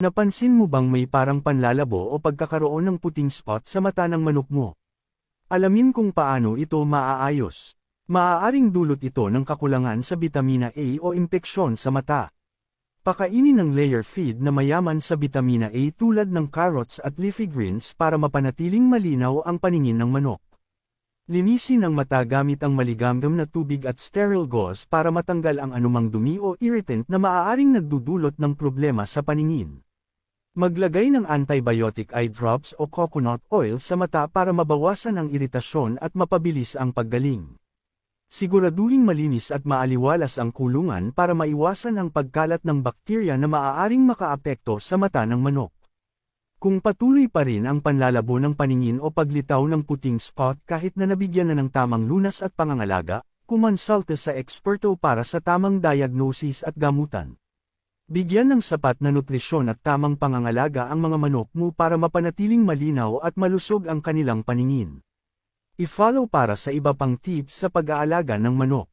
Napansin mo bang may parang panlalabo o pagkakaroon ng puting spot sa mata ng manok mo? Alamin kung paano ito maaayos. Maaaring dulot ito ng kakulangan sa bitamina A o impeksyon sa mata. Pakainin ng layer feed na mayaman sa bitamina A tulad ng carrots at leafy greens para mapanatiling malinaw ang paningin ng manok. Linisin ang mata gamit ang maligamgam na tubig at sterile gauze para matanggal ang anumang dumi o irritant na maaaring nagdudulot ng problema sa paningin. Maglagay ng antibiotic eye drops o coconut oil sa mata para mabawasan ang iritasyon at mapabilis ang paggaling. Siguraduhin malinis at maaliwalas ang kulungan para maiwasan ang pagkalat ng bakterya na maaaring makaapekto sa mata ng manok. Kung patuloy pa rin ang panlalabo ng paningin o paglitaw ng puting spot kahit na nabigyan na ng tamang lunas at pangangalaga, kumonsulta sa eksperto para sa tamang diagnosis at gamutan. Bigyan ng sapat na nutrisyon at tamang pangangalaga ang mga manok mo para mapanatiling malinaw at malusog ang kanilang paningin. I-follow para sa iba pang tips sa pag-aalaga ng manok.